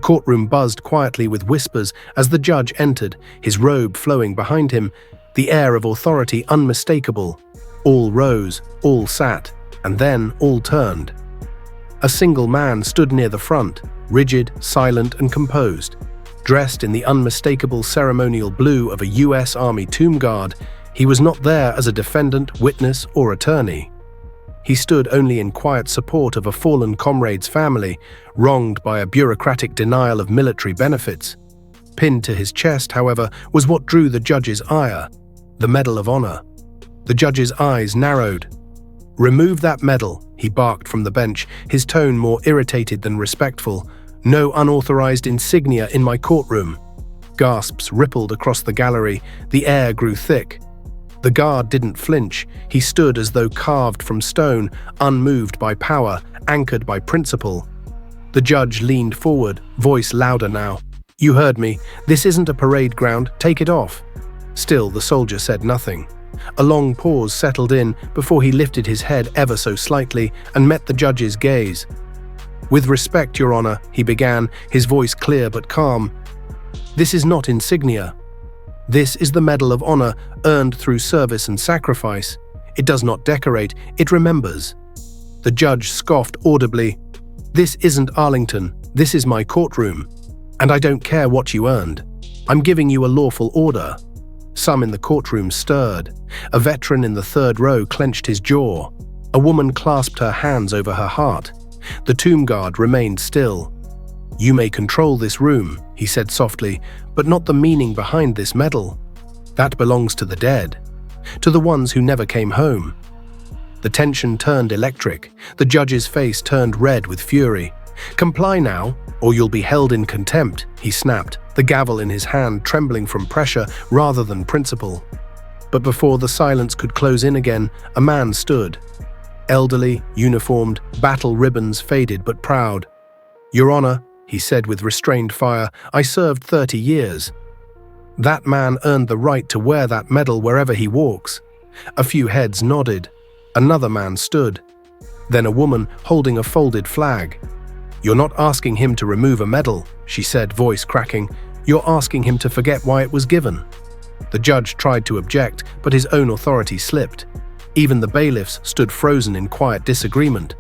courtroom buzzed quietly with whispers as the judge entered, his robe flowing behind him, the air of authority unmistakable. All rose, all sat, and then all turned. A single man stood near the front, rigid, silent, and composed. Dressed in the unmistakable ceremonial blue of a U.S. Army tomb guard, he was not there as a defendant, witness, or attorney. He stood only in quiet support of a fallen comrade's family, wronged by a bureaucratic denial of military benefits. Pinned to his chest, however, was what drew the judge's ire: the Medal of Honor. The judge's eyes narrowed. "Remove that medal," he barked from the bench, his tone more irritated than respectful. "No unauthorized insignia in my courtroom." Gasps rippled across the gallery. The air grew thick. The guard didn't flinch. He stood as though carved from stone, unmoved by power, anchored by principle. The judge leaned forward, voice louder now. "You heard me. This isn't a parade ground. Take it off." Still, the soldier said nothing. A long pause settled in before he lifted his head ever so slightly and met the judge's gaze. "With respect, Your Honor," he began, his voice clear but calm. "This is not insignia. This is the Medal of Honor earned through service and sacrifice. It does not decorate, it remembers." The judge scoffed audibly. "This isn't Arlington, this is my courtroom. And I don't care what you earned. I'm giving you a lawful order." Some in the courtroom stirred. A veteran in the third row clenched his jaw. A woman clasped her hands over her heart. The tomb guard remained still. "You may control this room," he said softly, "but not the meaning behind this medal. That belongs to the dead, to the ones who never came home." The tension turned electric. The judge's face turned red with fury. "Comply now, or you'll be held in contempt," he snapped, the gavel in his hand trembling from pressure rather than principle. But before the silence could close in again, a man stood. Elderly, uniformed, battle ribbons faded but proud. "Your Honor," he said with restrained fire, "I served 30 years. That man earned the right to wear that medal wherever he walks." A few heads nodded. Another man stood. Then a woman holding a folded flag. "You're not asking him to remove a medal," she said, voice cracking. "You're asking him to forget why it was given." The judge tried to object, but his own authority slipped. Even the bailiffs stood frozen in quiet disagreement.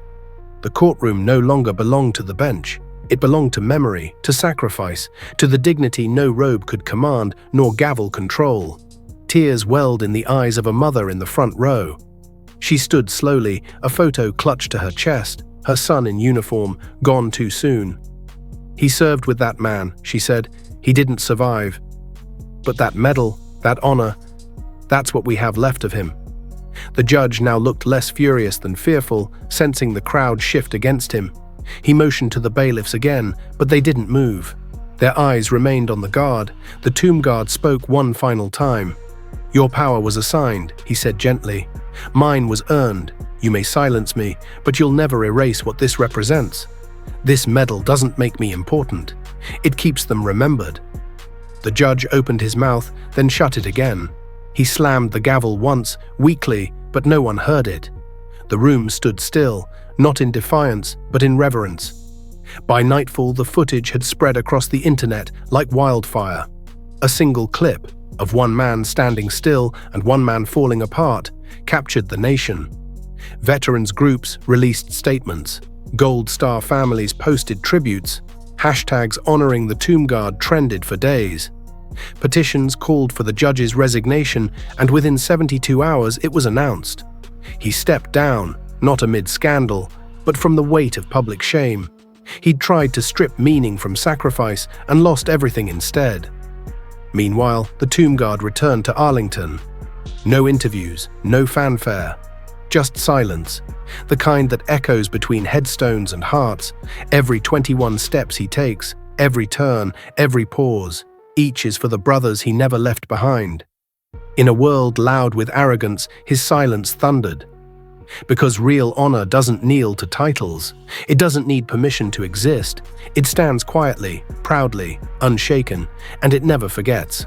The courtroom no longer belonged to the bench. It belonged to memory, to sacrifice, to the dignity no robe could command, nor gavel control. Tears welled in the eyes of a mother in the front row. She stood slowly, a photo clutched to her chest, her son in uniform, gone too soon. "He served with that man," she said. "He didn't survive. But that medal, that honor, that's what we have left of him." The judge now looked less furious than fearful, sensing the crowd shift against him. He motioned to the bailiffs again, but they didn't move. Their eyes remained on the guard. The tomb guard spoke one final time. "Your power was assigned," he said gently. "Mine was earned. You may silence me, but you'll never erase what this represents. This medal doesn't make me important. It keeps them remembered." The judge opened his mouth, then shut it again. He slammed the gavel once, weakly, but no one heard it. The room stood still, not in defiance, but in reverence. By nightfall, the footage had spread across the internet like wildfire. A single clip of one man standing still and one man falling apart captured the nation. Veterans groups released statements. Gold Star families posted tributes. Hashtags honoring the tomb guard trended for days. Petitions called for the judge's resignation, and within 72 hours it was announced. He stepped down, not amid scandal, but from the weight of public shame. He'd tried to strip meaning from sacrifice and lost everything instead. Meanwhile, the tomb guard returned to Arlington. No interviews, no fanfare. Just silence, the kind that echoes between headstones and hearts. Every 21 steps he takes, every turn, every pause, each is for the brothers he never left behind. In a world loud with arrogance, his silence thundered. Because real honor doesn't kneel to titles. It doesn't need permission to exist. It stands quietly, proudly, unshaken, and it never forgets.